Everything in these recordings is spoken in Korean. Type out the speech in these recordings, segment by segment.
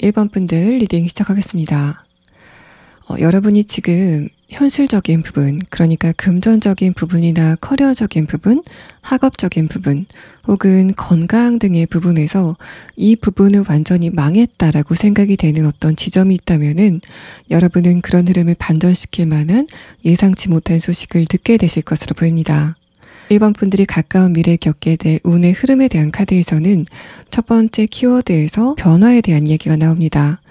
1번 분들 리딩 시작하겠습니다. 여러분이 지금 현실적인 부분, 그러니까 금전적인 부분이나 커리어적인 부분, 학업적인 부분, 혹은 건강 등의 부분에서 이 부분은 완전히 망했다라고 생각이 되는 어떤 지점이 있다면은 여러분은 그런 흐름을 반전시킬 만한 예상치 못한 소식을 듣게 되실 것으로 보입니다. 1번 분들이 가까운 미래에 겪게 될 운의 흐름에 대한 카드에서는 첫 번째 키워드에서 변화에 대한 얘기가 나옵니다.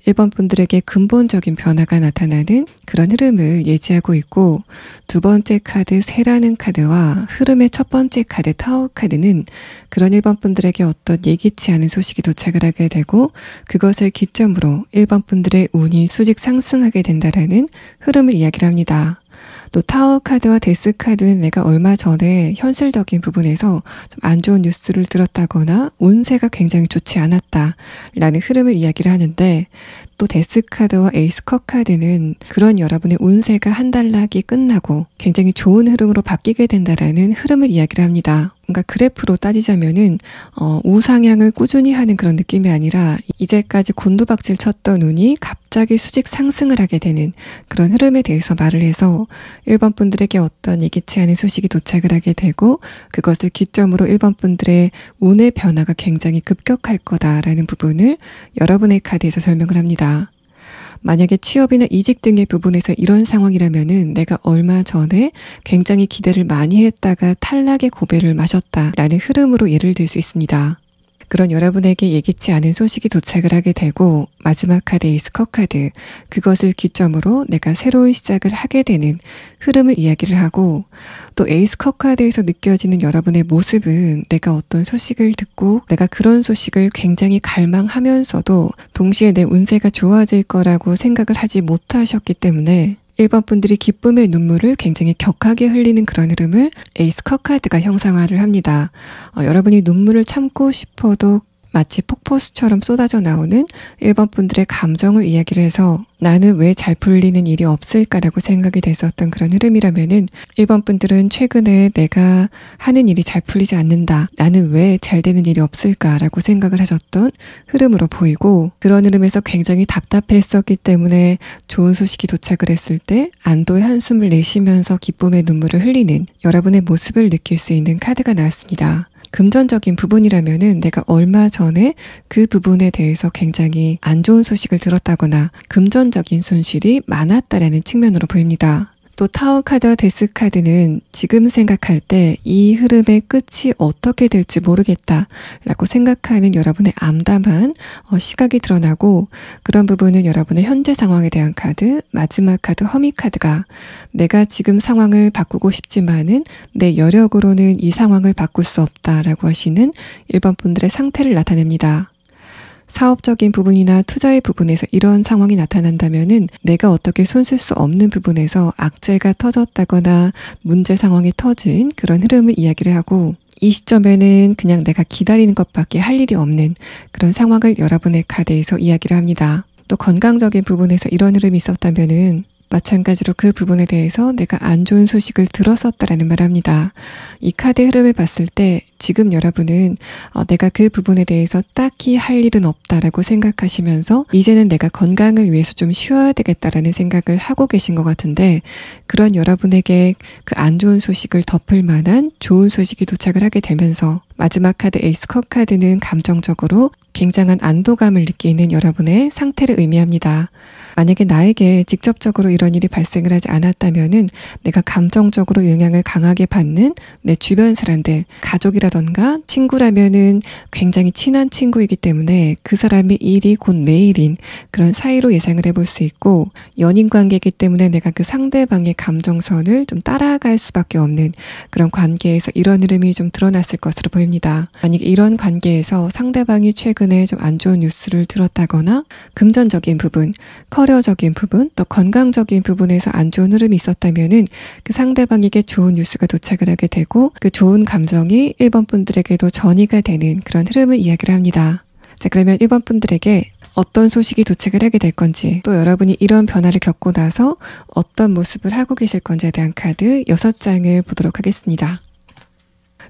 1번 분들에게 근본적인 변화가 나타나는 그런 흐름을 예지하고 있고, 두 번째 카드 새라는 카드와 흐름의 첫 번째 카드 타워 카드는 그런 1번 분들에게 어떤 예기치 않은 소식이 도착을 하게 되고, 그것을 기점으로 1번 분들의 운이 수직 상승하게 된다라는 흐름을 이야기를 합니다. 또 타워 카드와 데스 카드는 내가 얼마 전에 현실적인 부분에서 좀 안 좋은 뉴스를 들었다거나 운세가 굉장히 좋지 않았다라는 흐름을 이야기를 하는데, 또 데스 카드와 에이스 컵 카드는 그런 여러분의 운세가 한 달락이 끝나고 굉장히 좋은 흐름으로 바뀌게 된다라는 흐름을 이야기를 합니다. 뭔가 그래프로 따지자면은 우상향을 꾸준히 하는 그런 느낌이 아니라 이제까지 곤두박질 쳤던 운이 갑자기 수직 상승을 하게 되는 그런 흐름에 대해서 말을 해서 1번 분들에게 어떤 예기치 않은 소식이 도착을 하게 되고, 그것을 기점으로 1번 분들의 운의 변화가 굉장히 급격할 거다라는 부분을 여러분의 카드에서 설명을 합니다. 만약에 취업이나 이직 등의 부분에서 이런 상황이라면은 내가 얼마 전에 굉장히 기대를 많이 했다가 탈락의 고배를 마셨다라는 흐름으로 예를 들 수 있습니다. 그런 여러분에게 예기치 않은 소식이 도착을 하게 되고, 마지막 카드 에이스 컵 카드, 그것을 기점으로 내가 새로운 시작을 하게 되는 흐름을 이야기를 하고, 또 에이스 컵 카드에서 느껴지는 여러분의 모습은 내가 어떤 소식을 듣고 내가 그런 소식을 굉장히 갈망하면서도 동시에 내 운세가 좋아질 거라고 생각을 하지 못하셨기 때문에 1번 분들이 기쁨의 눈물을 굉장히 격하게 흘리는 그런 흐름을 에이스 컵 카드가 형상화를 합니다. 여러분이 눈물을 참고 싶어도 마치 폭포수처럼 쏟아져 나오는 1번 분들의 감정을 이야기를 해서 나는 왜 잘 풀리는 일이 없을까라고 생각이 됐었던 그런 흐름이라면은 1번 분들은 최근에 내가 하는 일이 잘 풀리지 않는다, 나는 왜 잘 되는 일이 없을까라고 생각을 하셨던 흐름으로 보이고, 그런 흐름에서 굉장히 답답했었기 때문에 좋은 소식이 도착을 했을 때 안도의 한숨을 내쉬면서 기쁨의 눈물을 흘리는 여러분의 모습을 느낄 수 있는 카드가 나왔습니다. 금전적인 부분이라면은 내가 얼마 전에 그 부분에 대해서 굉장히 안 좋은 소식을 들었다거나 금전적인 손실이 많았다라는 측면으로 보입니다. 또 타워 카드와 데스 카드는 지금 생각할 때 이 흐름의 끝이 어떻게 될지 모르겠다 라고 생각하는 여러분의 암담한 시각이 드러나고, 그런 부분은 여러분의 현재 상황에 대한 카드, 마지막 카드 허미 카드가 내가 지금 상황을 바꾸고 싶지만은 내 여력으로는 이 상황을 바꿀 수 없다라고 하시는 1번 분들의 상태를 나타냅니다. 사업적인 부분이나 투자의 부분에서 이런 상황이 나타난다면은 내가 어떻게 손쓸 수 없는 부분에서 악재가 터졌다거나 문제 상황이 터진 그런 흐름을 이야기를 하고, 이 시점에는 그냥 내가 기다리는 것밖에 할 일이 없는 그런 상황을 여러분의 카드에서 이야기를 합니다. 또 건강적인 부분에서 이런 흐름이 있었다면은 마찬가지로 그 부분에 대해서 내가 안 좋은 소식을 들었었다라는 말을 합니다. 이 카드의 흐름을 봤을 때 지금 여러분은 내가 그 부분에 대해서 딱히 할 일은 없다라고 생각하시면서 이제는 내가 건강을 위해서 좀 쉬어야 되겠다라는 생각을 하고 계신 것 같은데, 그런 여러분에게 그 안 좋은 소식을 덮을 만한 좋은 소식이 도착을 하게 되면서 마지막 카드 에이스 컵 카드는 감정적으로 굉장한 안도감을 느끼는 여러분의 상태를 의미합니다. 만약에 나에게 직접적으로 이런 일이 발생을 하지 않았다면은 내가 감정적으로 영향을 강하게 받는 내 주변 사람들, 가족이라던가 친구라면은 굉장히 친한 친구이기 때문에 그 사람의 일이 곧 내 일인 그런 사이로 예상을 해볼 수 있고, 연인 관계이기 때문에 내가 그 상대방의 감정선을 좀 따라갈 수밖에 없는 그런 관계에서 이런 흐름이 좀 드러났을 것으로 보입니다. 만약에 이런 관계에서 상대방이 최근에 좀 안 좋은 뉴스를 들었다거나 금전적인 부분, 커리어적인 부분, 또 건강적인 부분에서 안 좋은 흐름이 있었다면은 그 상대방에게 좋은 뉴스가 도착을 하게 되고 그 좋은 감정이 1번 분들에게도 전이가 되는 그런 흐름을 이야기를 합니다. 자, 그러면 1번 분들에게 어떤 소식이 도착을 하게 될 건지, 또 여러분이 이런 변화를 겪고 나서 어떤 모습을 하고 계실 건지에 대한 카드 6장을 보도록 하겠습니다.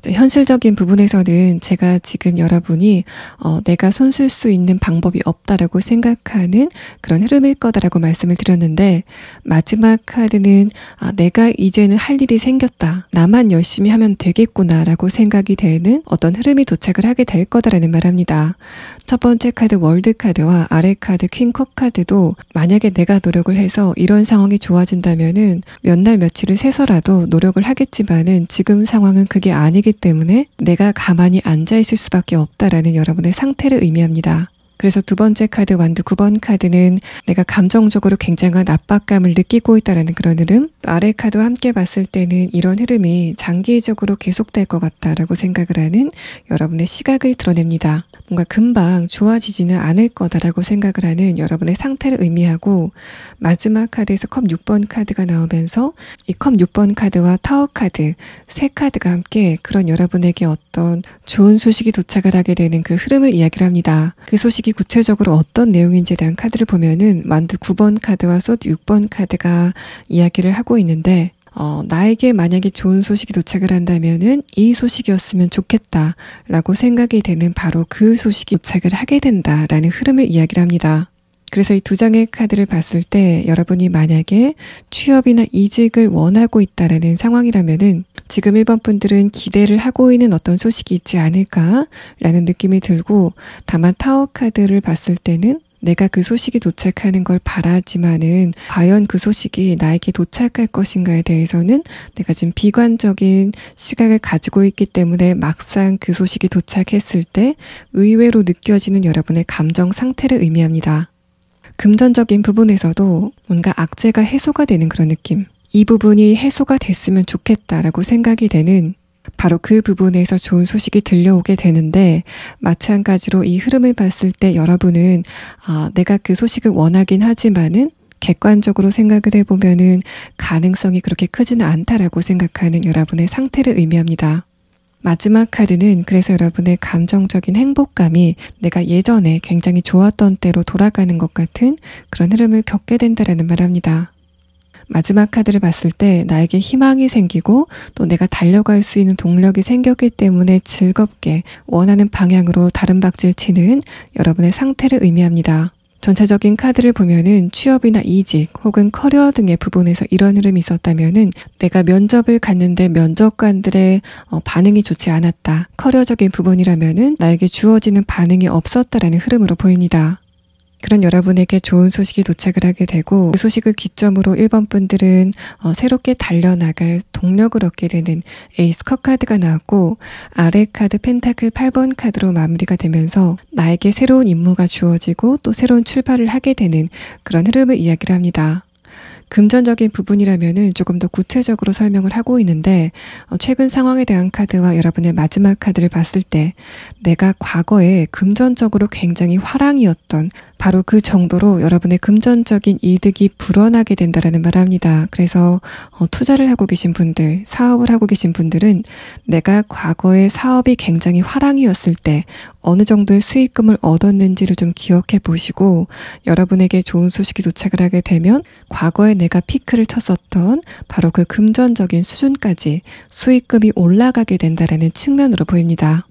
현실적인 부분에서는 제가 지금 여러분이 내가 손쓸 수 있는 방법이 없다라고 생각하는 그런 흐름일 거다라고 말씀을 드렸는데, 마지막 카드는 내가 이제는 할 일이 생겼다, 나만 열심히 하면 되겠구나 라고 생각이 되는 어떤 흐름이 도착을 하게 될 거다라는 말합니다. 첫 번째 카드 월드 카드와 아래 카드 퀸 컵 카드도 만약에 내가 노력을 해서 이런 상황이 좋아진다면은 몇 날 며칠을 세서라도 노력을 하겠지만은 지금 상황은 그게 아니기 때문에 내가 가만히 앉아있을 수밖에 없다라는 여러분의 상태를 의미합니다. 그래서 두 번째 카드 완드 9번 카드는 내가 감정적으로 굉장한 압박감을 느끼고 있다는 그런 흐름, 또 아래 카드와 함께 봤을 때는 이런 흐름이 장기적으로 계속될 것 같다라고 생각을 하는 여러분의 시각을 드러냅니다. 뭔가 금방 좋아지지는 않을 거다라고 생각을 하는 여러분의 상태를 의미하고, 마지막 카드에서 컵 6번 카드가 나오면서 이 컵 6번 카드와 타워 카드 세 카드가 함께 그런 여러분에게 어떤 좋은 소식이 도착을 하게 되는 그 흐름을 이야기를 합니다. 그 소식이 구체적으로 어떤 내용인지에 대한 카드를 보면은 완드 9번 카드와 소드 6번 카드가 이야기를 하고 있는데, 나에게 만약에 좋은 소식이 도착을 한다면은 이 소식이었으면 좋겠다 라고 생각이 되는 바로 그 소식이 도착을 하게 된다라는 흐름을 이야기를 합니다. 그래서 이 두 장의 카드를 봤을 때 여러분이 만약에 취업이나 이직을 원하고 있다라는 상황이라면은 지금 1번 분들은 기대를 하고 있는 어떤 소식이 있지 않을까라는 느낌이 들고, 다만 타워 카드를 봤을 때는 내가 그 소식이 도착하는 걸 바라지만은 과연 그 소식이 나에게 도착할 것인가에 대해서는 내가 지금 비관적인 시각을 가지고 있기 때문에 막상 그 소식이 도착했을 때 의외로 느껴지는 여러분의 감정 상태를 의미합니다. 금전적인 부분에서도 뭔가 악재가 해소가 되는 그런 느낌, 이 부분이 해소가 됐으면 좋겠다라고 생각이 되는 바로 그 부분에서 좋은 소식이 들려오게 되는데, 마찬가지로 이 흐름을 봤을 때 여러분은 내가 그 소식을 원하긴 하지만은 객관적으로 생각을 해보면은 가능성이 그렇게 크지는 않다라고 생각하는 여러분의 상태를 의미합니다. 마지막 카드는 그래서 여러분의 감정적인 행복감이 내가 예전에 굉장히 좋았던 때로 돌아가는 것 같은 그런 흐름을 겪게 된다라는 말합니다. 마지막 카드를 봤을 때 나에게 희망이 생기고 또 내가 달려갈 수 있는 동력이 생겼기 때문에 즐겁게 원하는 방향으로 다른 박질 치는 여러분의 상태를 의미합니다. 전체적인 카드를 보면은 취업이나 이직 혹은 커리어 등의 부분에서 이런 흐름이 있었다면은 내가 면접을 갔는데 면접관들의 반응이 좋지 않았다. 커리어적인 부분이라면은 나에게 주어지는 반응이 없었다라는 흐름으로 보입니다. 그런 여러분에게 좋은 소식이 도착을 하게 되고 그 소식을 기점으로 1번 분들은 새롭게 달려나갈 동력을 얻게 되는 에이스 컵 카드가 나왔고 아래 카드 펜타클 8번 카드로 마무리가 되면서 나에게 새로운 임무가 주어지고 또 새로운 출발을 하게 되는 그런 흐름을 이야기를 합니다. 금전적인 부분이라면은 조금 더 구체적으로 설명을 하고 있는데 최근 상황에 대한 카드와 여러분의 마지막 카드를 봤을 때 내가 과거에 금전적으로 굉장히 화랑이었던 바로 그 정도로 여러분의 금전적인 이득이 불어나게 된다라는 말을 합니다. 그래서 투자를 하고 계신 분들, 사업을 하고 계신 분들은 내가 과거에 사업이 굉장히 화랑이었을 때 어느 정도의 수익금을 얻었는지를 좀 기억해 보시고 여러분에게 좋은 소식이 도착을 하게 되면 과거에 내가 피크를 쳤었던 바로 그 금전적인 수준까지 수익금이 올라가게 된다라는 측면으로 보입니다.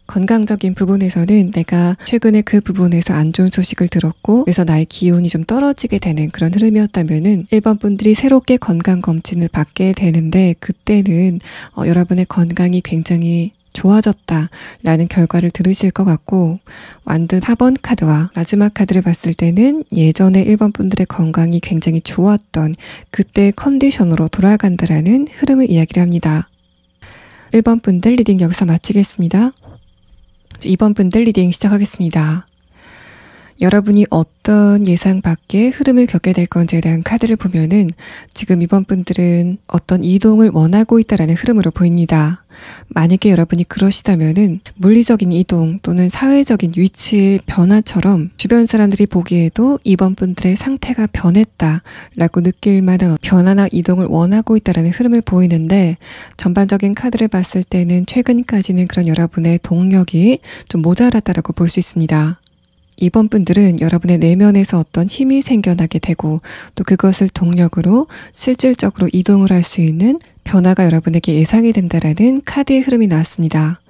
건강적인 부분에서는 내가 최근에 그 부분에서 안 좋은 소식을 들었고 그래서 나의 기운이 좀 떨어지게 되는 그런 흐름이었다면은 1번 분들이 새롭게 건강검진을 받게 되는데 그때는 여러분의 건강이 굉장히 좋아졌다라는 결과를 들으실 것 같고 완드 4번 카드와 마지막 카드를 봤을 때는 예전에 1번 분들의 건강이 굉장히 좋았던 그때의 컨디션으로 돌아간다라는 흐름을 이야기를 합니다. 1번 분들 리딩 여기서 마치겠습니다. 2번 분들 리딩 시작하겠습니다. 여러분이 어떤 예상 밖의 흐름을 겪게 될 건지에 대한 카드를 보면은 지금 2번 분들은 어떤 이동을 원하고 있다라는 흐름으로 보입니다. 만약에 여러분이 그러시다면은 물리적인 이동 또는 사회적인 위치의 변화처럼 주변 사람들이 보기에도 2번 분들의 상태가 변했다라고 느낄 만한 변화나 이동을 원하고 있다라는 흐름을 보이는데 전반적인 카드를 봤을 때는 최근까지는 그런 여러분의 동력이 좀 모자랐다라고 볼 수 있습니다. 2번 분들은 여러분의 내면에서 어떤 힘이 생겨나게 되고 또 그것을 동력으로 실질적으로 이동을 할 수 있는 변화가 여러분에게 예상이 된다라는 카드의 흐름이 나왔습니다.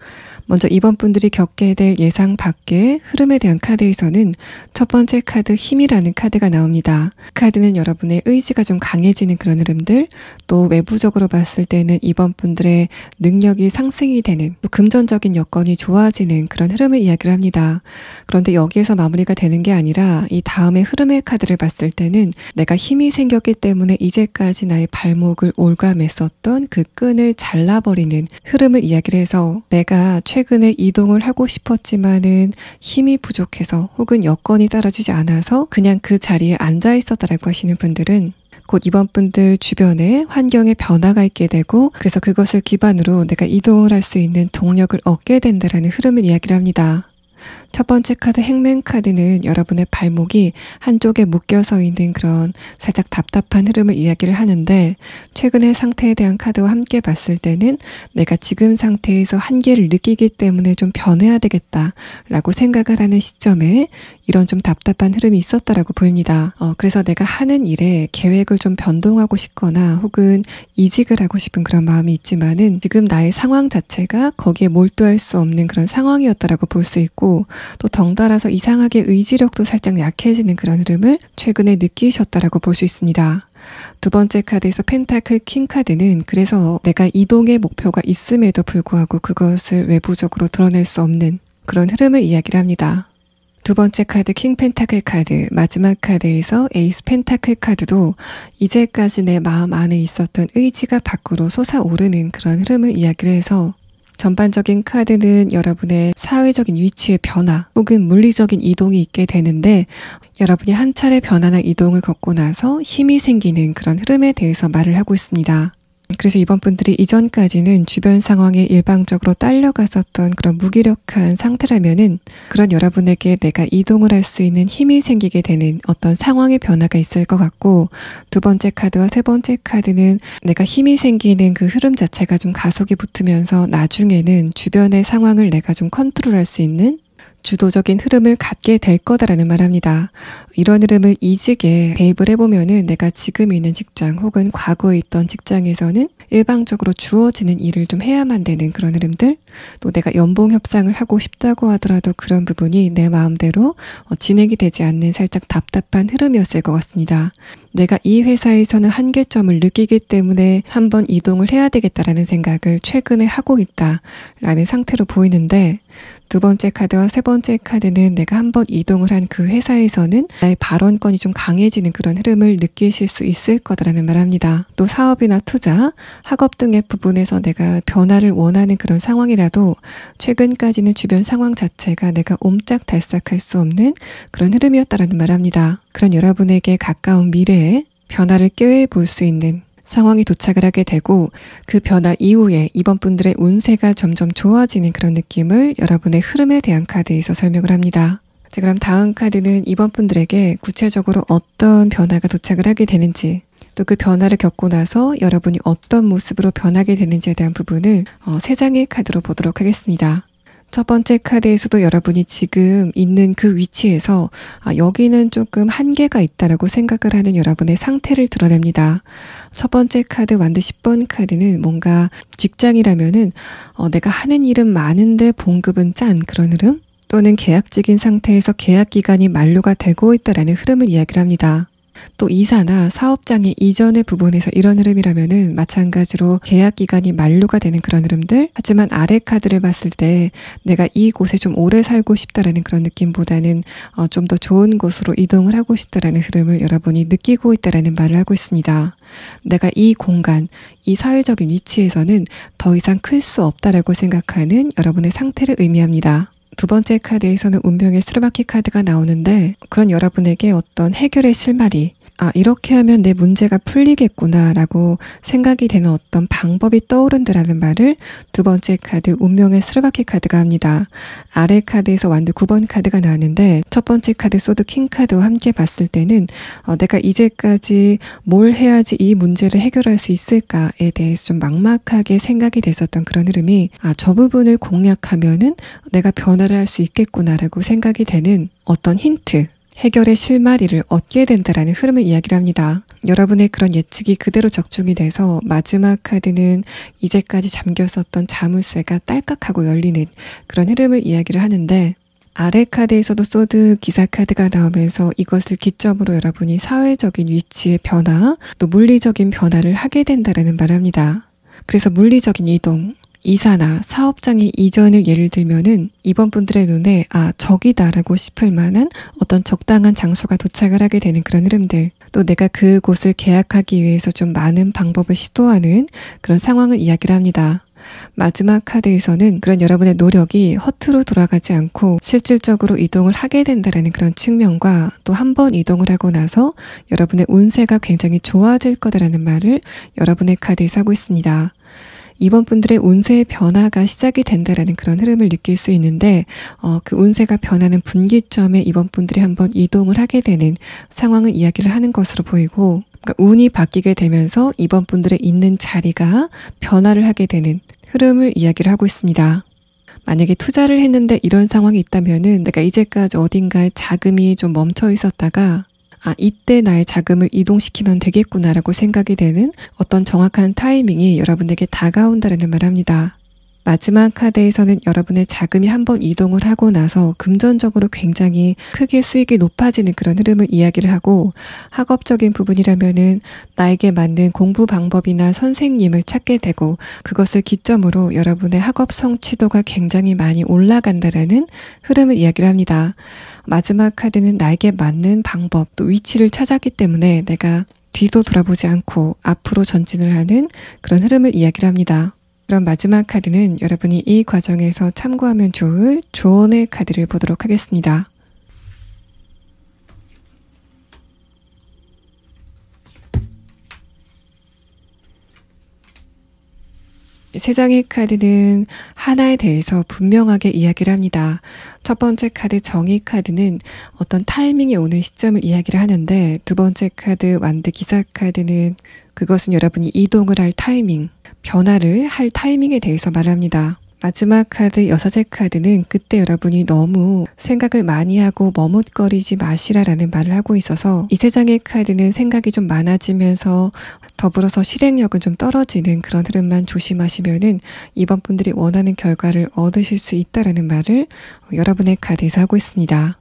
먼저 2번 분들이 겪게 될 예상 밖의 흐름에 대한 카드에서는 첫 번째 카드 힘이라는 카드가 나옵니다. 카드는 여러분의 의지가 좀 강해지는 그런 흐름들, 또 외부적으로 봤을 때는 2번 분들의 능력이 상승이 되는 또 금전적인 여건이 좋아지는 그런 흐름을 이야기를 합니다. 그런데 여기에서 마무리가 되는 게 아니라 이 다음의 흐름의 카드를 봤을 때는 내가 힘이 생겼기 때문에 이제까지 나의 발목을 올감했었던 그 끈을 잘라버리는 흐름을 이야기를 해서 내가 최근에 이동을 하고 싶었지만은 힘이 부족해서 혹은 여건이 따라주지 않아서 그냥 그 자리에 앉아 있었다라고 하시는 분들은 곧 2번 분들 주변에 환경의 변화가 있게 되고 그래서 그것을 기반으로 내가 이동을 할 수 있는 동력을 얻게 된다라는 흐름을 이야기를 합니다. 첫 번째 카드 행맨 카드는 여러분의 발목이 한쪽에 묶여서 있는 그런 살짝 답답한 흐름을 이야기를 하는데 최근의 상태에 대한 카드와 함께 봤을 때는 내가 지금 상태에서 한계를 느끼기 때문에 좀 변해야 되겠다라고 생각을 하는 시점에 이런 좀 답답한 흐름이 있었다라고 보입니다. 그래서 내가 하는 일에 계획을 좀 변동하고 싶거나 혹은 이직을 하고 싶은 그런 마음이 있지만은 지금 나의 상황 자체가 거기에 몰두할 수 없는 그런 상황이었다라고 볼 수 있고 또 덩달아서 이상하게 의지력도 살짝 약해지는 그런 흐름을 최근에 느끼셨다라고 볼 수 있습니다. 두 번째 카드에서 펜타클 킹 카드는 그래서 내가 이동의 목표가 있음에도 불구하고 그것을 외부적으로 드러낼 수 없는 그런 흐름을 이야기를 합니다. 두 번째 카드 킹 펜타클 카드, 마지막 카드에서 에이스 펜타클 카드도 이제까지 내 마음 안에 있었던 의지가 밖으로 솟아오르는 그런 흐름을 이야기를 해서 전반적인 카드는 여러분의 사회적인 위치의 변화 혹은 물리적인 이동이 있게 되는데 여러분이 한 차례 변화나 이동을 겪고 나서 힘이 생기는 그런 흐름에 대해서 말을 하고 있습니다. 그래서 이번 분들이 이전까지는 주변 상황에 일방적으로 딸려갔었던 그런 무기력한 상태라면은 그런 여러분에게 내가 이동을 할 수 있는 힘이 생기게 되는 어떤 상황의 변화가 있을 것 같고 두 번째 카드와 세 번째 카드는 내가 힘이 생기는 그 흐름 자체가 좀 가속이 붙으면서 나중에는 주변의 상황을 내가 좀 컨트롤할 수 있는 주도적인 흐름을 갖게 될 거다라는 말합니다. 이런 흐름을 이직에 대입을 해보면은 내가 지금 있는 직장 혹은 과거에 있던 직장에서는 일방적으로 주어지는 일을 좀 해야만 되는 그런 흐름들, 또 내가 연봉 협상을 하고 싶다고 하더라도 그런 부분이 내 마음대로 진행이 되지 않는 살짝 답답한 흐름이었을 것 같습니다. 내가 이 회사에서는 한계점을 느끼기 때문에 한번 이동을 해야 되겠다라는 생각을 최근에 하고 있다라는 상태로 보이는데 두 번째 카드와 세 번째 카드는 내가 한번 이동을 한 그 회사에서는 나의 발언권이 좀 강해지는 그런 흐름을 느끼실 수 있을 거다라는 말합니다. 또 사업이나 투자, 학업 등의 부분에서 내가 변화를 원하는 그런 상황이라도 최근까지는 주변 상황 자체가 내가 옴짝달싹할 수 없는 그런 흐름이었다라는 말합니다. 그런 여러분에게 가까운 미래에 변화를 꾀해 볼 수 있는 상황이 도착을 하게 되고 그 변화 이후에 이번 분들의 운세가 점점 좋아지는 그런 느낌을 여러분의 흐름에 대한 카드에서 설명을 합니다. 자, 그럼 다음 카드는 이번 분들에게 구체적으로 어떤 변화가 도착을 하게 되는지 또 그 변화를 겪고 나서 여러분이 어떤 모습으로 변하게 되는지에 대한 부분을 3장의 카드로 보도록 하겠습니다. 첫 번째 카드에서도 여러분이 지금 있는 그 위치에서 여기는 조금 한계가 있다라고 생각을 하는 여러분의 상태를 드러냅니다. 첫 번째 카드 완드 10번 카드는 뭔가 직장이라면은 내가 하는 일은 많은데 봉급은 짠 그런 흐름 또는 계약직인 상태에서 계약 기간이 만료가 되고 있다라는 흐름을 이야기를 합니다. 또 이사나 사업장의 이전의 부분에서 이런 흐름이라면은 마찬가지로 계약 기간이 만료가 되는 그런 흐름들. 하지만 아래 카드를 봤을 때 내가 이곳에 좀 오래 살고 싶다라는 그런 느낌보다는 좀 더 좋은 곳으로 이동을 하고 싶다라는 흐름을 여러분이 느끼고 있다라는 말을 하고 있습니다. 내가 이 공간, 이 사회적인 위치에서는 더 이상 클 수 없다라고 생각하는 여러분의 상태를 의미합니다. 두 번째 카드에서는 운명의 수레바퀴 카드가 나오는데 그런 여러분에게 어떤 해결의 실마리 이렇게 하면 내 문제가 풀리겠구나 라고 생각이 되는 어떤 방법이 떠오른다라는 말을 두 번째 카드 운명의 수레바퀴 카드가 합니다. 아래 카드에서 완드 9번 카드가 나왔는데 첫 번째 카드 소드 킹 카드와 함께 봤을 때는 내가 이제까지 뭘 해야지 이 문제를 해결할 수 있을까에 대해서 좀 막막하게 생각이 됐었던 그런 흐름이 저 부분을 공략하면은 내가 변화를 할 수 있겠구나라고 생각이 되는 어떤 힌트 해결의 실마리를 얻게 된다라는 흐름을 이야기를 합니다. 여러분의 그런 예측이 그대로 적중이 돼서 마지막 카드는 이제까지 잠겼었던 자물쇠가 딸깍하고 열리는 그런 흐름을 이야기를 하는데 아래 카드에서도 소드 기사 카드가 나오면서 이것을 기점으로 여러분이 사회적인 위치의 변화 또 물리적인 변화를 하게 된다라는 말을 합니다. 그래서 물리적인 이동 이사나 사업장의 이전을 예를 들면은 이번 분들의 눈에 저기다라고 싶을 만한 어떤 적당한 장소가 도착을 하게 되는 그런 흐름들 또 내가 그곳을 계약하기 위해서 좀 많은 방법을 시도하는 그런 상황을 이야기를 합니다. 마지막 카드에서는 그런 여러분의 노력이 허투루 돌아가지 않고 실질적으로 이동을 하게 된다는 그런 측면과 또 한 번 이동을 하고 나서 여러분의 운세가 굉장히 좋아질 거다라는 말을 여러분의 카드에서 하고 있습니다. 이번 분들의 운세의 변화가 시작이 된다라는 그런 흐름을 느낄 수 있는데 그 운세가 변하는 분기점에 이번 분들이 한번 이동을 하게 되는 상황을 이야기를 하는 것으로 보이고 그러니까 운이 바뀌게 되면서 이번 분들의 있는 자리가 변화를 하게 되는 흐름을 이야기를 하고 있습니다. 만약에 투자를 했는데 이런 상황이 있다면은 내가 이제까지 어딘가에 자금이 좀 멈춰 있었다가 이때 나의 자금을 이동시키면 되겠구나라고 생각이 되는 어떤 정확한 타이밍이 여러분에게 다가온다는 말을 합니다. 마지막 카드에서는 여러분의 자금이 한번 이동을 하고 나서 금전적으로 굉장히 크게 수익이 높아지는 그런 흐름을 이야기를 하고 학업적인 부분이라면은 나에게 맞는 공부 방법이나 선생님을 찾게 되고 그것을 기점으로 여러분의 학업 성취도가 굉장히 많이 올라간다라는 흐름을 이야기를 합니다. 마지막 카드는 나에게 맞는 방법 또 위치를 찾았기 때문에 내가 뒤도 돌아보지 않고 앞으로 전진을 하는 그런 흐름을 이야기를 합니다. 그럼 마지막 카드는 여러분이 이 과정에서 참고하면 좋을 조언의 카드를 보도록 하겠습니다. 세 장의 카드는 하나에 대해서 분명하게 이야기를 합니다. 첫 번째 카드 정의 카드는 어떤 타이밍이 오는 시점을 이야기를 하는데 두 번째 카드 완드 기사 카드는 그것은 여러분이 이동을 할 타이밍, 변화를 할 타이밍에 대해서 말합니다. 마지막 카드 여섯째 카드는 그때 여러분이 너무 생각을 많이 하고 머뭇거리지 마시라라는 말을 하고 있어서 이 세 장의 카드는 생각이 좀 많아지면서 더불어서 실행력은 좀 떨어지는 그런 흐름만 조심하시면은 이번 분들이 원하는 결과를 얻으실 수 있다라는 말을 여러분의 카드에서 하고 있습니다.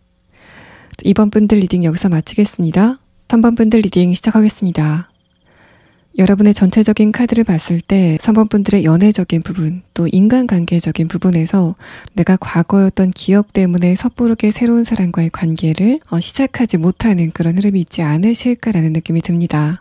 이번 분들 리딩 여기서 마치겠습니다. 3번 분들 리딩 시작하겠습니다. 여러분의 전체적인 카드를 봤을 때 3번 분들의 연애적인 부분, 또 인간관계적인 부분에서 내가 과거였던 기억 때문에 섣부르게 새로운 사람과의 관계를 시작하지 못하는 그런 흐름이 있지 않으실까라는 느낌이 듭니다.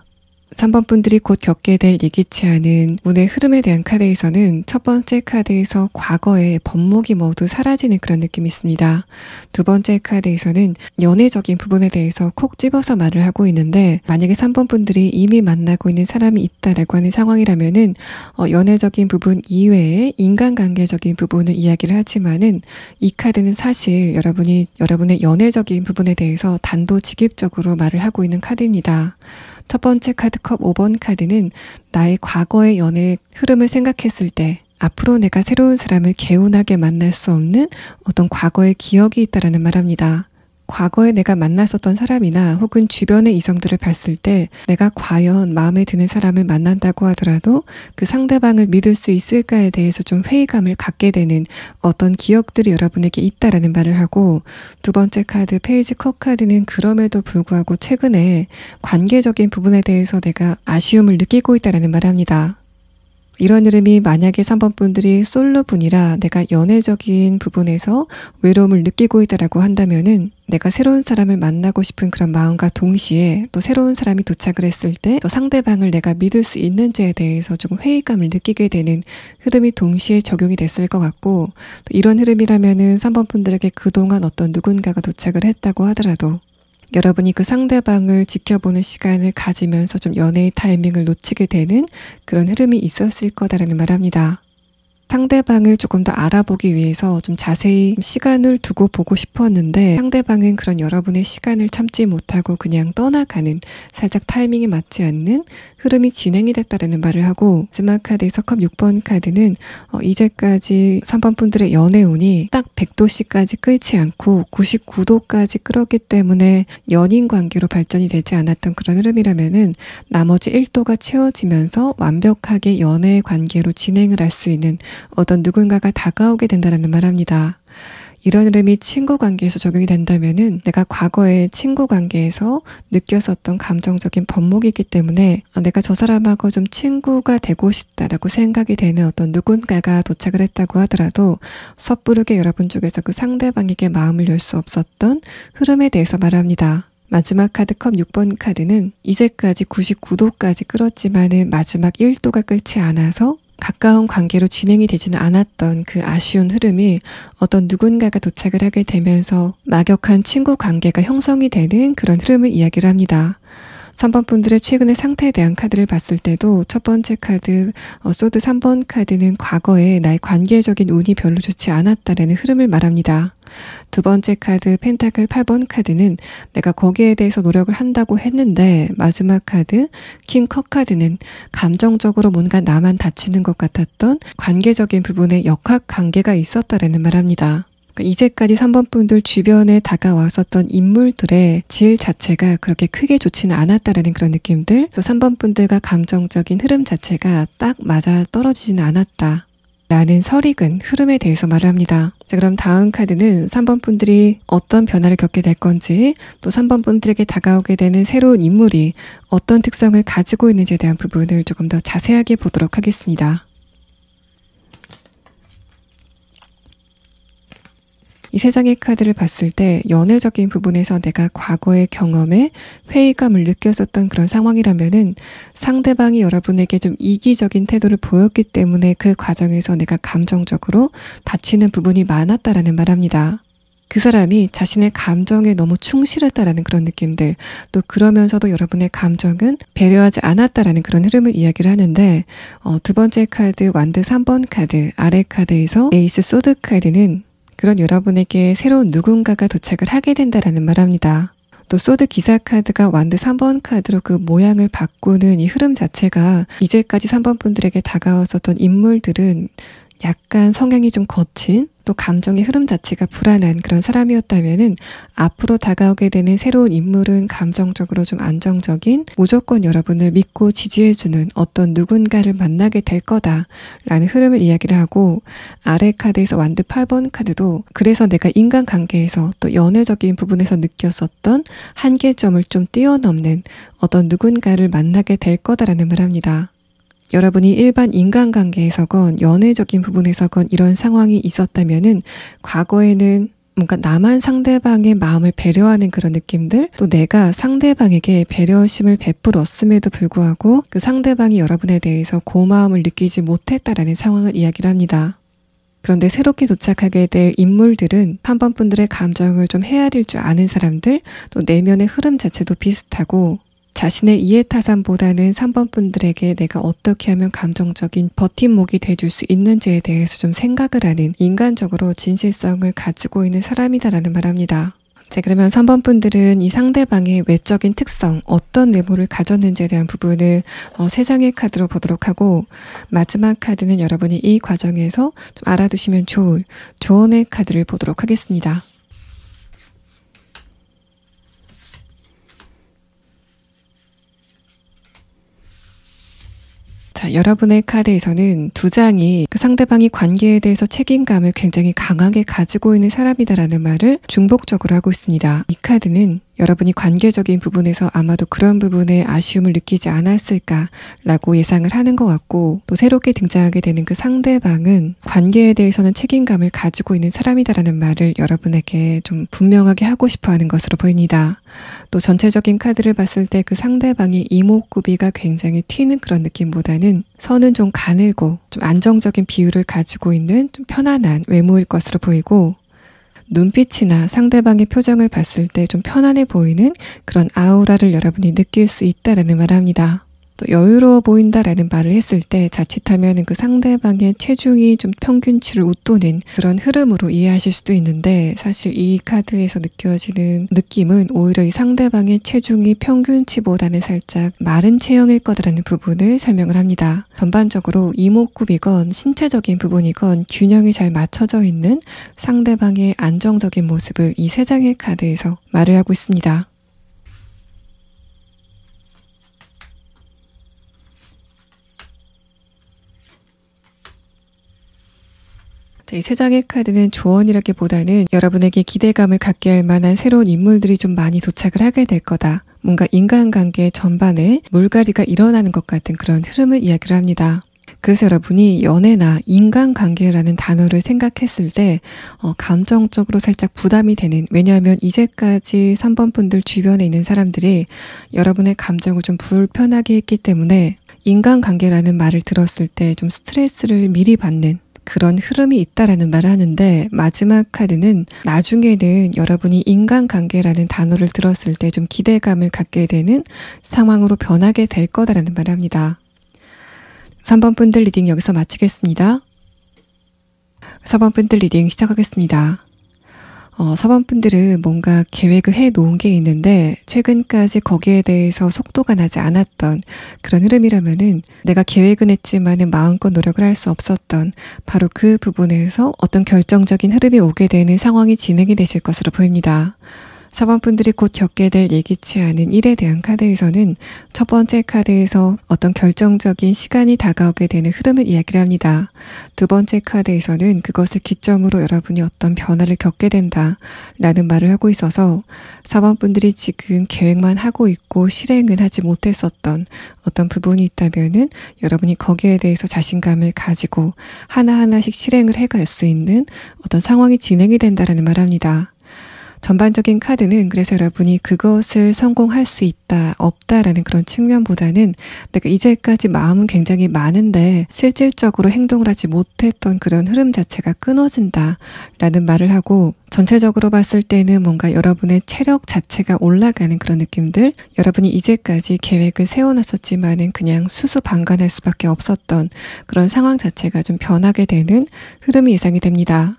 3번 분들이 곧 겪게 될 예기치 않은 운의 흐름에 대한 카드에서는 첫 번째 카드에서 과거의 번목이 모두 사라지는 그런 느낌이 있습니다. 두 번째 카드에서는 연애적인 부분에 대해서 콕 집어서 말을 하고 있는데, 만약에 3번 분들이 이미 만나고 있는 사람이 있다라고 하는 상황이라면은 연애적인 부분 이외에 인간관계적인 부분을 이야기를 하지만은, 이 카드는 사실 여러분의 연애적인 부분에 대해서 단도직입적으로 말을 하고 있는 카드입니다. 첫 번째 카드 컵 5번 카드는 나의 과거의 연애 흐름을 생각했을 때 앞으로 내가 새로운 사람을 개운하게 만날 수 없는 어떤 과거의 기억이 있다라는 말합니다. 과거에 내가 만났었던 사람이나 혹은 주변의 이성들을 봤을 때 내가 과연 마음에 드는 사람을 만난다고 하더라도 그 상대방을 믿을 수 있을까에 대해서 좀 회의감을 갖게 되는 어떤 기억들이 여러분에게 있다라는 말을 하고, 두 번째 카드 페이지 컵 카드는 그럼에도 불구하고 최근에 관계적인 부분에 대해서 내가 아쉬움을 느끼고 있다라는 말을 합니다. 이런 흐름이 만약에 3번 분들이 솔로분이라 내가 연애적인 부분에서 외로움을 느끼고 있다라고 한다면은, 내가 새로운 사람을 만나고 싶은 그런 마음과 동시에 또 새로운 사람이 도착을 했을 때 또 상대방을 내가 믿을 수 있는지에 대해서 조금 회의감을 느끼게 되는 흐름이 동시에 적용이 됐을 것 같고, 또 이런 흐름이라면은 3번 분들에게 그동안 어떤 누군가가 도착을 했다고 하더라도 여러분이 그 상대방을 지켜보는 시간을 가지면서 좀 연애의 타이밍을 놓치게 되는 그런 흐름이 있었을 거다라는 말합니다. 상대방을 조금 더 알아보기 위해서 좀 자세히 시간을 두고 보고 싶었는데, 상대방은 그런 여러분의 시간을 참지 못하고 그냥 떠나가는, 살짝 타이밍이 맞지 않는 흐름이 진행이 됐다라는 말을 하고, 마지막 카드에서 컵 6번 카드는 이제까지 3번 분들의 연애운이 딱 100도씨까지 끓지 않고 99도까지 끓었기 때문에 연인 관계로 발전이 되지 않았던 그런 흐름이라면은, 나머지 1도가 채워지면서 완벽하게 연애 관계로 진행을 할 수 있는 어떤 누군가가 다가오게 된다는 말합니다. 이런 흐름이 친구 관계에서 적용이 된다면은, 내가 과거에 친구 관계에서 느꼈었던 감정적인 번목이 있기 때문에 내가 저 사람하고 좀 친구가 되고 싶다라고 생각이 되는 어떤 누군가가 도착을 했다고 하더라도 섣부르게 여러분 쪽에서 그 상대방에게 마음을 열 수 없었던 흐름에 대해서 말합니다. 마지막 카드 컵 6번 카드는 이제까지 99도까지 끓었지만은 마지막 1도가 끓지 않아서 가까운 관계로 진행이 되지는 않았던 그 아쉬운 흐름이 어떤 누군가가 도착을 하게 되면서 막역한 친구 관계가 형성이 되는 그런 흐름을 이야기를 합니다. 3번 분들의 최근의 상태에 대한 카드를 봤을 때도 첫 번째 카드 소드 3번 카드는 과거에 나의 관계적인 운이 별로 좋지 않았다라는 흐름을 말합니다. 두 번째 카드 펜타클 8번 카드는 내가 거기에 대해서 노력을 한다고 했는데, 마지막 카드 킹 컵 카드는 감정적으로 뭔가 나만 다치는 것 같았던 관계적인 부분에 역학관계가 있었다라는 말합니다. 이제까지 3번 분들 주변에 다가왔었던 인물들의 질 자체가 그렇게 크게 좋지는 않았다라는 그런 느낌들, 또 3번 분들과 감정적인 흐름 자체가 딱 맞아 떨어지지는 않았다 라는 설익은 흐름에 대해서 말을 합니다. 자, 그럼 다음 카드는 3번 분들이 어떤 변화를 겪게 될 건지, 또 3번 분들에게 다가오게 되는 새로운 인물이 어떤 특성을 가지고 있는지에 대한 부분을 조금 더 자세하게 보도록 하겠습니다. 이 세 장의 카드를 봤을 때 연애적인 부분에서 내가 과거의 경험에 회의감을 느꼈었던 그런 상황이라면은, 상대방이 여러분에게 좀 이기적인 태도를 보였기 때문에 그 과정에서 내가 감정적으로 다치는 부분이 많았다라는 말합니다. 그 사람이 자신의 감정에 너무 충실했다라는 그런 느낌들, 또 그러면서도 여러분의 감정은 배려하지 않았다라는 그런 흐름을 이야기를 하는데, 두 번째 카드 완드 3번 카드 아래 카드에서 에이스 소드 카드는 그런 여러분에게 새로운 누군가가 도착을 하게 된다라는 말합니다. 또 소드 기사 카드가 완드 3번 카드로 그 모양을 바꾸는 이 흐름 자체가 이제까지 3번 분들에게 다가왔었던 인물들은 약간 성향이 좀 거친, 또 감정의 흐름 자체가 불안한 그런 사람이었다면은 앞으로 다가오게 되는 새로운 인물은 감정적으로 좀 안정적인, 무조건 여러분을 믿고 지지해주는 어떤 누군가를 만나게 될 거다라는 흐름을 이야기를 하고, 아래 카드에서 완드 8번 카드도 그래서 내가 인간관계에서 또 연애적인 부분에서 느꼈었던 한계점을 좀 뛰어넘는 어떤 누군가를 만나게 될 거다라는 말 합니다. 여러분이 일반 인간관계에서건 연애적인 부분에서건 이런 상황이 있었다면은 과거에는 뭔가 나만 상대방의 마음을 배려하는 그런 느낌들, 또 내가 상대방에게 배려심을 베풀었음에도 불구하고 그 상대방이 여러분에 대해서 고마움을 느끼지 못했다라는 상황을 이야기를 합니다. 그런데 새롭게 도착하게 될 인물들은 3번 분들의 감정을 좀 헤아릴 줄 아는 사람들, 또 내면의 흐름 자체도 비슷하고 자신의 이해타산보다는 3번 분들에게 내가 어떻게 하면 감정적인 버팀목이 돼줄 수 있는지에 대해서 좀 생각을 하는, 인간적으로 진실성을 가지고 있는 사람이다라는 말합니다. 자, 그러면 3번 분들은 이 상대방의 외적인 특성, 어떤 외모를 가졌는지에 대한 부분을 3장의 카드로 보도록 하고, 마지막 카드는 여러분이 이 과정에서 좀 알아두시면 좋을 조언의 카드를 보도록 하겠습니다. 자, 여러분의 카드에서는 2장이 그 상대방이 관계에 대해서 책임감을 굉장히 강하게 가지고 있는 사람이다라는 말을 중복적으로 하고 있습니다. 이 카드는 여러분이 관계적인 부분에서 아마도 그런 부분에 아쉬움을 느끼지 않았을까라고 예상을 하는 것 같고, 또 새롭게 등장하게 되는 그 상대방은 관계에 대해서는 책임감을 가지고 있는 사람이다라는 말을 여러분에게 좀 분명하게 하고 싶어 하는 것으로 보입니다. 또 전체적인 카드를 봤을 때 그 상대방의 이목구비가 굉장히 튀는 그런 느낌보다는 선은 좀 가늘고 좀 안정적인 비율을 가지고 있는 좀 편안한 외모일 것으로 보이고, 눈빛이나 상대방의 표정을 봤을 때 좀 편안해 보이는 그런 아우라를 여러분이 느낄 수 있다라는 말을 합니다. 또 여유로워 보인다라는 말을 했을 때 자칫하면 그 상대방의 체중이 좀 평균치를 웃도는 그런 흐름으로 이해하실 수도 있는데, 사실 이 카드에서 느껴지는 느낌은 오히려 이 상대방의 체중이 평균치보다는 살짝 마른 체형일 거다라는 부분을 설명을 합니다. 전반적으로 이목구비건 신체적인 부분이건 균형이 잘 맞춰져 있는 상대방의 안정적인 모습을 이 3장의 카드에서 말을 하고 있습니다. 이 3장의 카드는 조언이라기보다는 여러분에게 기대감을 갖게 할 만한 새로운 인물들이 좀 많이 도착을 하게 될 거다. 뭔가 인간관계 전반에 물갈이가 일어나는 것 같은 그런 흐름을 이야기를 합니다. 그래서 여러분이 연애나 인간관계라는 단어를 생각했을 때 감정적으로 살짝 부담이 되는, 왜냐하면 이제까지 3번 분들 주변에 있는 사람들이 여러분의 감정을 좀 불편하게 했기 때문에 인간관계라는 말을 들었을 때 좀 스트레스를 미리 받는 그런 흐름이 있다라는 말을 하는데, 마지막 카드는 나중에는 여러분이 인간관계라는 단어를 들었을 때 좀 기대감을 갖게 되는 상황으로 변하게 될 거다라는 말을 합니다. 3번 분들 리딩 여기서 마치겠습니다. 4번 분들 리딩 시작하겠습니다. 4번 분들은 뭔가 계획을 해놓은 게 있는데 최근까지 거기에 대해서 속도가 나지 않았던 그런 흐름이라면은, 내가 계획은 했지만은 마음껏 노력을 할 수 없었던 바로 그 부분에서 어떤 결정적인 흐름이 오게 되는 상황이 진행이 되실 것으로 보입니다. 4번 분들이 곧 겪게 될 예기치 않은 일에 대한 카드에서는 첫 번째 카드에서 어떤 결정적인 시간이 다가오게 되는 흐름을 이야기를 합니다. 두 번째 카드에서는 그것을 기점으로 여러분이 어떤 변화를 겪게 된다 라는 말을 하고 있어서 4번 분들이 지금 계획만 하고 있고 실행은 하지 못했었던 어떤 부분이 있다면은 여러분이 거기에 대해서 자신감을 가지고 하나하나씩 실행을 해갈 수 있는 어떤 상황이 진행이 된다라는 말을 합니다. 전반적인 카드는 그래서 여러분이 그것을 성공할 수 있다, 없다라는 그런 측면보다는 내가 이제까지 마음은 굉장히 많은데 실질적으로 행동을 하지 못했던 그런 흐름 자체가 끊어진다라는 말을 하고, 전체적으로 봤을 때는 뭔가 여러분의 체력 자체가 올라가는 그런 느낌들, 여러분이 이제까지 계획을 세워놨었지만은 그냥 수수방관할 수밖에 없었던 그런 상황 자체가 좀 변하게 되는 흐름이 예상이 됩니다.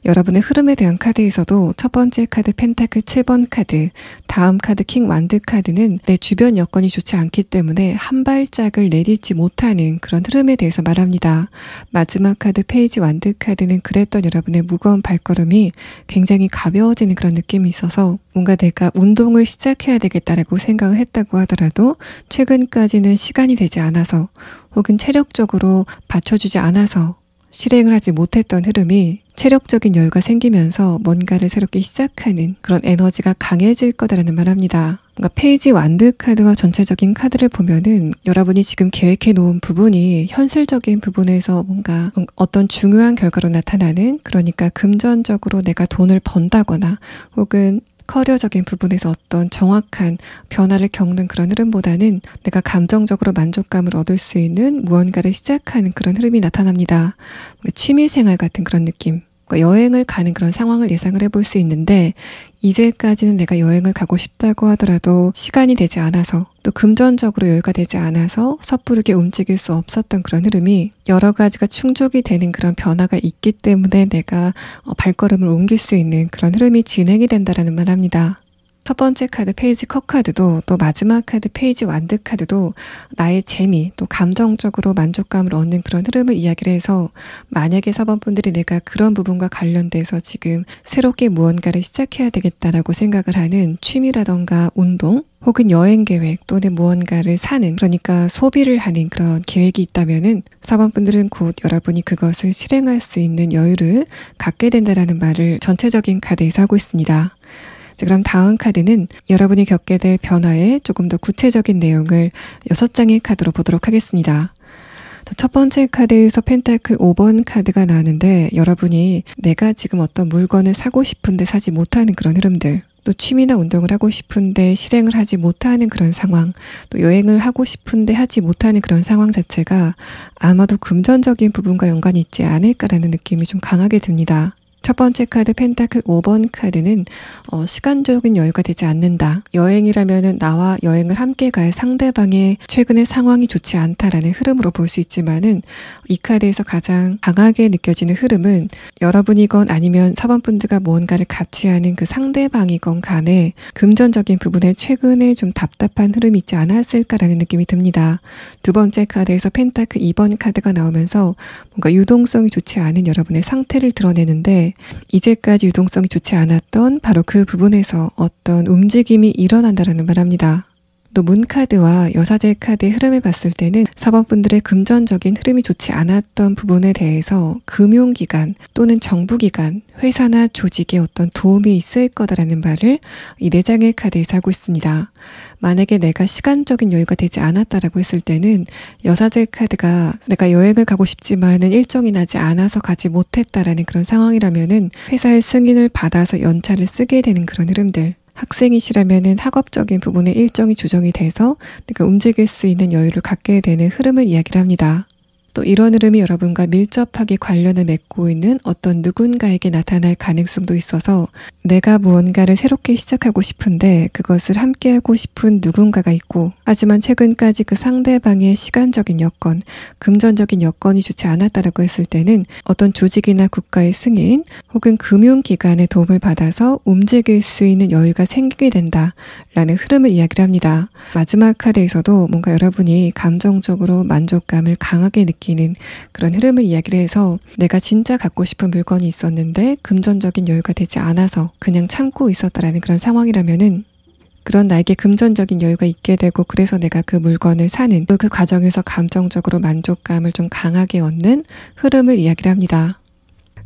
여러분의 흐름에 대한 카드에서도 첫 번째 카드 펜타클 7번 카드, 다음 카드 킹 완드 카드는 내 주변 여건이 좋지 않기 때문에 한 발짝을 내딛지 못하는 그런 흐름에 대해서 말합니다. 마지막 카드 페이지 완드 카드는 그랬던 여러분의 무거운 발걸음이 굉장히 가벼워지는 그런 느낌이 있어서 뭔가 내가 운동을 시작해야 되겠다라고 생각을 했다고 하더라도 최근까지는 시간이 되지 않아서 혹은 체력적으로 받쳐주지 않아서 실행을 하지 못했던 흐름이 체력적인 여유가 생기면서 뭔가를 새롭게 시작하는 그런 에너지가 강해질 거다라는 말합니다. 뭔가 페이지 완드 카드와 전체적인 카드를 보면은 여러분이 지금 계획해 놓은 부분이 현실적인 부분에서 뭔가 어떤 중요한 결과로 나타나는, 그러니까 금전적으로 내가 돈을 번다거나 혹은 커리어적인 부분에서 어떤 정확한 변화를 겪는 그런 흐름보다는 내가 감정적으로 만족감을 얻을 수 있는 무언가를 시작하는 그런 흐름이 나타납니다. 취미생활 같은 그런 느낌. 여행을 가는 그런 상황을 예상을 해볼 수 있는데, 이제까지는 내가 여행을 가고 싶다고 하더라도 시간이 되지 않아서 또 금전적으로 여유가 되지 않아서 섣부르게 움직일 수 없었던 그런 흐름이 여러 가지가 충족이 되는 그런 변화가 있기 때문에 내가 발걸음을 옮길 수 있는 그런 흐름이 진행이 된다라는 말합니다. 첫 번째 카드 페이지 컵 카드도 또 마지막 카드 페이지 완드 카드도 나의 재미 또 감정적으로 만족감을 얻는 그런 흐름을 이야기를 해서, 만약에 사번분들이 내가 그런 부분과 관련돼서 지금 새롭게 무언가를 시작해야 되겠다라고 생각을 하는 취미라던가 운동 혹은 여행 계획 또는 무언가를 사는, 그러니까 소비를 하는 그런 계획이 있다면은 사번분들은 곧 여러분이 그것을 실행할 수 있는 여유를 갖게 된다라는 말을 전체적인 카드에서 하고 있습니다. 자, 그럼 다음 카드는 여러분이 겪게 될 변화의 조금 더 구체적인 내용을 6장의 카드로 보도록 하겠습니다. 첫 번째 카드에서 펜타클 5번 카드가 나왔는데, 여러분이 내가 지금 어떤 물건을 사고 싶은데 사지 못하는 그런 흐름들, 또 취미나 운동을 하고 싶은데 실행을 하지 못하는 그런 상황, 또 여행을 하고 싶은데 하지 못하는 그런 상황 자체가 아마도 금전적인 부분과 연관이 있지 않을까라는 느낌이 좀 강하게 듭니다. 첫 번째 카드 펜타클 5번 카드는 시간적인 여유가 되지 않는다. 여행이라면은 나와 여행을 함께 갈 상대방의 최근의 상황이 좋지 않다라는 흐름으로 볼 수 있지만은, 이 카드에서 가장 강하게 느껴지는 흐름은 여러분이건 아니면 사번분들과 무언가를 같이 하는 그 상대방이건 간에 금전적인 부분에 최근에 좀 답답한 흐름이 있지 않았을까라는 느낌이 듭니다. 두 번째 카드에서 펜타클 2번 카드가 나오면서 뭔가 유동성이 좋지 않은 여러분의 상태를 드러내는데, 이제까지 유동성이 좋지 않았던 바로 그 부분에서 어떤 움직임이 일어난다라는 말합니다. 또 문카드와 여사제 카드의 흐름을 봤을 때는 사번분들의 금전적인 흐름이 좋지 않았던 부분에 대해서 금융기관 또는 정부기관, 회사나 조직에 어떤 도움이 있을 거다라는 말을 이 4장의 카드에서 하고 있습니다. 만약에 내가 시간적인 여유가 되지 않았다라고 했을 때는 여사제 카드가 내가 여행을 가고 싶지만은 일정이 나지 않아서 가지 못했다라는 그런 상황이라면은 회사의 승인을 받아서 연차를 쓰게 되는 그런 흐름들, 학생이시라면은 학업적인 부분에 일정이 조정이 돼서 내가 움직일 수 있는 여유를 갖게 되는 흐름을 이야기를 합니다. 또 이런 흐름이 여러분과 밀접하게 관련을 맺고 있는 어떤 누군가에게 나타날 가능성도 있어서, 내가 무언가를 새롭게 시작하고 싶은데 그것을 함께하고 싶은 누군가가 있고, 하지만 최근까지 그 상대방의 시간적인 여건, 금전적인 여건이 좋지 않았다라고 했을 때는 어떤 조직이나 국가의 승인 혹은 금융기관의 도움을 받아서 움직일 수 있는 여유가 생기게 된다라는 흐름을 이야기를 합니다. 마지막 카드에서도 뭔가 여러분이 감정적으로 만족감을 강하게 느끼는 그런 흐름을 이야기를 해서, 내가 진짜 갖고 싶은 물건이 있었는데 금전적인 여유가 되지 않아서 그냥 참고 있었다라는 그런 상황이라면은, 그런 나에게 금전적인 여유가 있게 되고 그래서 내가 그 물건을 사는 그 과정에서 감정적으로 만족감을 좀 강하게 얻는 흐름을 이야기를 합니다.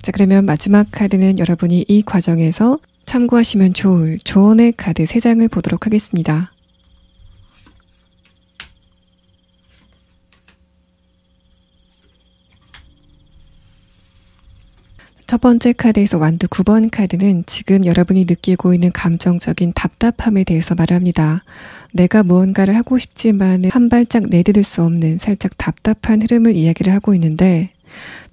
자, 그러면 마지막 카드는 여러분이 이 과정에서 참고하시면 좋을 조언의 카드 3장을 보도록 하겠습니다. 첫 번째 카드에서 완두 9번 카드는 지금 여러분이 느끼고 있는 감정적인 답답함에 대해서 말합니다. 내가 무언가를 하고 싶지만 한 발짝 내디딜 수 없는 살짝 답답한 흐름을 이야기를 하고 있는데,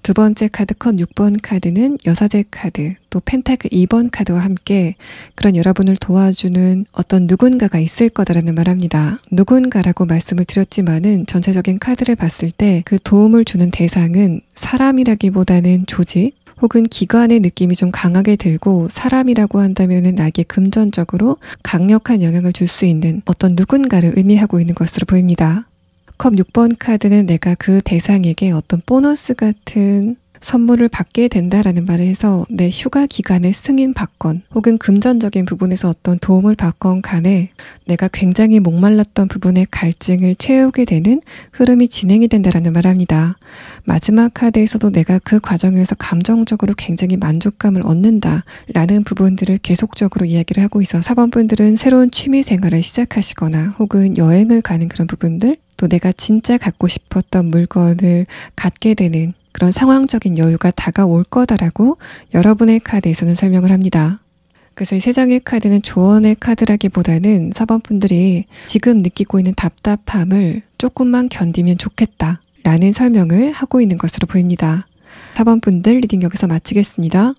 두 번째 카드 컵 6번 카드는 여사제 카드, 또 펜타클 2번 카드와 함께 그런 여러분을 도와주는 어떤 누군가가 있을 거다라는 말합니다. 누군가라고 말씀을 드렸지만은 전체적인 카드를 봤을 때 그 도움을 주는 대상은 사람이라기보다는 조직 혹은 기관의 느낌이 좀 강하게 들고 사람이라고 한다면 나에게 금전적으로 강력한 영향을 줄 수 있는 어떤 누군가를 의미하고 있는 것으로 보입니다. 컵 6번 카드는 내가 그 대상에게 어떤 보너스 같은 선물을 받게 된다라는 말을 해서 내 휴가 기간을 승인받건 혹은 금전적인 부분에서 어떤 도움을 받건 간에 내가 굉장히 목말랐던 부분의 갈증을 채우게 되는 흐름이 진행이 된다라는 말을 합니다. 마지막 카드에서도 내가 그 과정에서 감정적으로 굉장히 만족감을 얻는다라는 부분들을 계속적으로 이야기를 하고 있어 4번 분들은 새로운 취미 생활을 시작하시거나 혹은 여행을 가는 그런 부분들, 또 내가 진짜 갖고 싶었던 물건을 갖게 되는 그런 상황적인 여유가 다가올 거다라고 여러분의 카드에서는 설명을 합니다. 그래서 이 세 장의 카드는 조언의 카드라기보다는 4번 분들이 지금 느끼고 있는 답답함을 조금만 견디면 좋겠다 라는 설명을 하고 있는 것으로 보입니다. 4번 분들 리딩 여기서 마치겠습니다.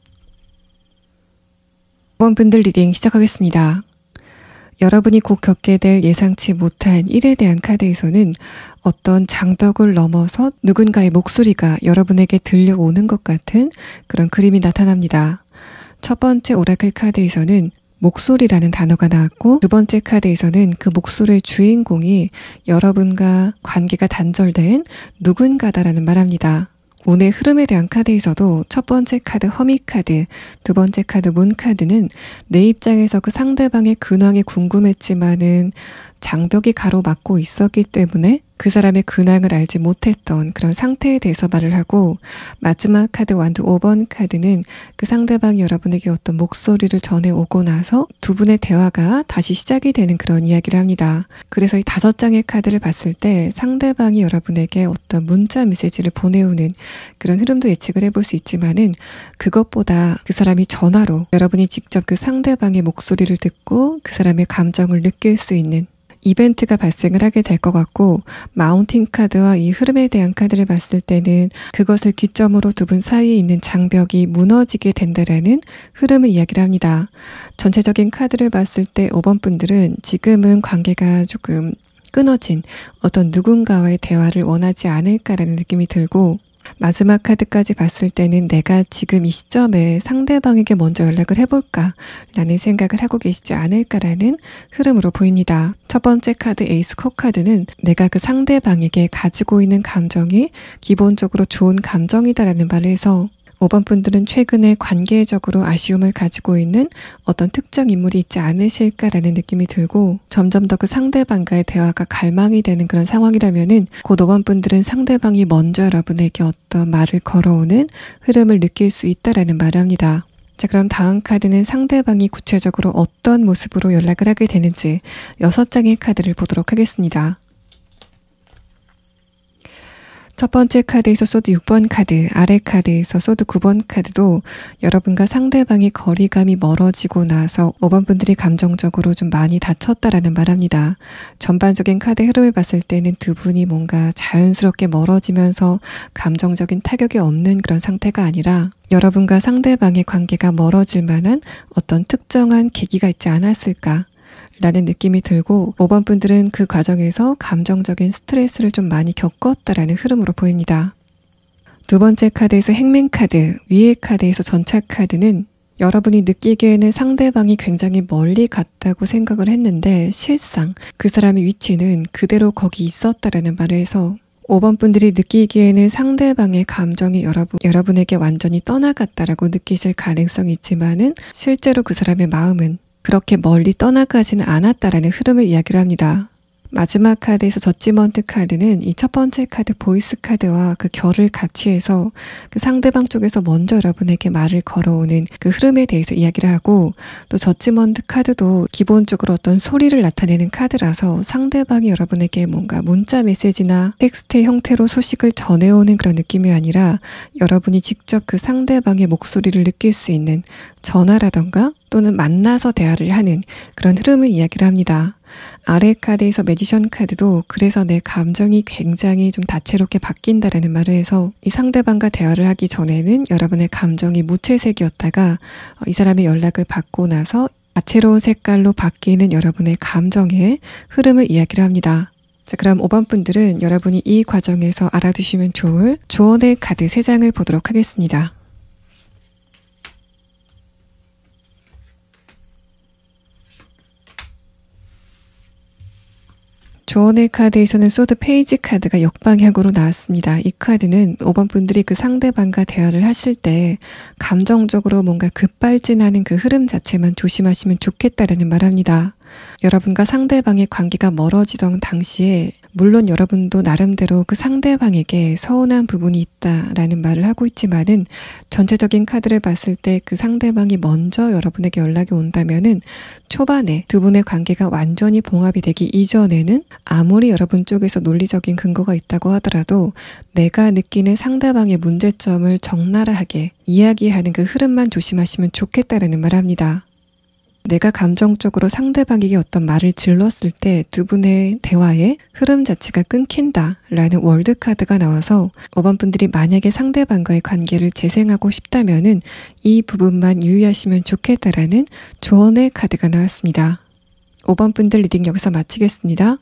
5번 분들 리딩 시작하겠습니다. 여러분이 곧 겪게 될 예상치 못한 일에 대한 카드에서는 어떤 장벽을 넘어서 누군가의 목소리가 여러분에게 들려오는 것 같은 그런 그림이 나타납니다. 첫 번째 오라클 카드에서는 목소리라는 단어가 나왔고 두 번째 카드에서는 그 목소리의 주인공이 여러분과 관계가 단절된 누군가다라는 말합니다. 운의 흐름에 대한 카드에서도 첫 번째 카드 허밋 카드, 두 번째 카드 문 카드는 내 입장에서 그 상대방의 근황이 궁금했지만은 장벽이 가로막고 있었기 때문에 그 사람의 근황을 알지 못했던 그런 상태에 대해서 말을 하고, 마지막 카드 완드 5번 카드는 그 상대방이 여러분에게 어떤 목소리를 전해오고 나서 두 분의 대화가 다시 시작이 되는 그런 이야기를 합니다. 그래서 이 5장의 카드를 봤을 때 상대방이 여러분에게 어떤 문자 메시지를 보내오는 그런 흐름도 예측을 해볼 수 있지만은, 그것보다 그 사람이 전화로 여러분이 직접 그 상대방의 목소리를 듣고 그 사람의 감정을 느낄 수 있는 이벤트가 발생을 하게 될 것 같고, 마운틴 카드와 이 흐름에 대한 카드를 봤을 때는 그것을 기점으로 두 분 사이에 있는 장벽이 무너지게 된다라는 흐름을 이야기를 합니다. 전체적인 카드를 봤을 때 5번 분들은 지금은 관계가 조금 끊어진 어떤 누군가와의 대화를 원하지 않을까라는 느낌이 들고, 마지막 카드까지 봤을 때는 내가 지금 이 시점에 상대방에게 먼저 연락을 해볼까 라는 생각을 하고 계시지 않을까라는 흐름으로 보입니다. 첫 번째 카드 에이스 컵 카드는 내가 그 상대방에게 가지고 있는 감정이 기본적으로 좋은 감정이다라는 말을 해서 5번 분들은 최근에 관계적으로 아쉬움을 가지고 있는 어떤 특정 인물이 있지 않으실까라는 느낌이 들고, 점점 더 그 상대방과의 대화가 갈망이 되는 그런 상황이라면은 곧 5번 분들은 상대방이 먼저 여러분에게 어떤 말을 걸어오는 흐름을 느낄 수 있다라는 말을 합니다. 자, 그럼 다음 카드는 상대방이 구체적으로 어떤 모습으로 연락을 하게 되는지 6장의 카드를 보도록 하겠습니다. 첫 번째 카드에서 소드 6번 카드, 아래 카드에서 소드 9번 카드도 여러분과 상대방의 거리감이 멀어지고 나서 5번 분들이 감정적으로 좀 많이 다쳤다라는 말합니다. 전반적인 카드 흐름을 봤을 때는 두 분이 뭔가 자연스럽게 멀어지면서 감정적인 타격이 없는 그런 상태가 아니라 여러분과 상대방의 관계가 멀어질 만한 어떤 특정한 계기가 있지 않았을까 라는 느낌이 들고, 5번 분들은 그 과정에서 감정적인 스트레스를 좀 많이 겪었다라는 흐름으로 보입니다. 두 번째 카드에서 행맨 카드, 위의 카드에서 전차 카드는 여러분이 느끼기에는 상대방이 굉장히 멀리 갔다고 생각을 했는데 실상 그 사람의 위치는 그대로 거기 있었다라는 말을 해서 5번 분들이 느끼기에는 상대방의 감정이 여러분에게 완전히 떠나갔다라고 느끼실 가능성이 있지만은 실제로 그 사람의 마음은 그렇게 멀리 떠나가지는 않았다라는 흐름을 이야기를 합니다. 마지막 카드에서 저지먼트 카드는 이 첫 번째 카드 보이스 카드와 그 결을 같이 해서 그 상대방 쪽에서 먼저 여러분에게 말을 걸어오는 그 흐름에 대해서 이야기를 하고, 또 저지먼트 카드도 기본적으로 어떤 소리를 나타내는 카드라서 상대방이 여러분에게 뭔가 문자 메시지나 텍스트의 형태로 소식을 전해오는 그런 느낌이 아니라 여러분이 직접 그 상대방의 목소리를 느낄 수 있는 전화라던가 또는 만나서 대화를 하는 그런 흐름을 이야기를 합니다. 아래 카드에서 매지션 카드도 그래서 내 감정이 굉장히 좀 다채롭게 바뀐다라는 말을 해서 이 상대방과 대화를 하기 전에는 여러분의 감정이 무채색이었다가 이 사람의 연락을 받고 나서 다채로운 색깔로 바뀌는 여러분의 감정의 흐름을 이야기를 합니다. 자, 그럼 5번 분들은 여러분이 이 과정에서 알아두시면 좋을 조언의 카드 3장을 보도록 하겠습니다. 조언의 카드에서는 소드 페이지 카드가 역방향으로 나왔습니다. 이 카드는 5번 분들이 그 상대방과 대화를 하실 때 감정적으로 뭔가 급발진하는 그 흐름 자체만 조심하시면 좋겠다라는 말합니다. 여러분과 상대방의 관계가 멀어지던 당시에 물론 여러분도 나름대로 그 상대방에게 서운한 부분이 있다라는 말을 하고 있지만은 전체적인 카드를 봤을 때 그 상대방이 먼저 여러분에게 연락이 온다면은 초반에 두 분의 관계가 완전히 봉합이 되기 이전에는 아무리 여러분 쪽에서 논리적인 근거가 있다고 하더라도 내가 느끼는 상대방의 문제점을 적나라하게 이야기하는 그 흐름만 조심하시면 좋겠다라는 말합니다. 내가 감정적으로 상대방에게 어떤 말을 질렀을 때 두 분의 대화의 흐름 자체가 끊긴다라는 월드카드가 나와서 5번 분들이 만약에 상대방과의 관계를 재생하고 싶다면은 이 부분만 유의하시면 좋겠다라는 조언의 카드가 나왔습니다. 5번 분들 리딩 여기서 마치겠습니다.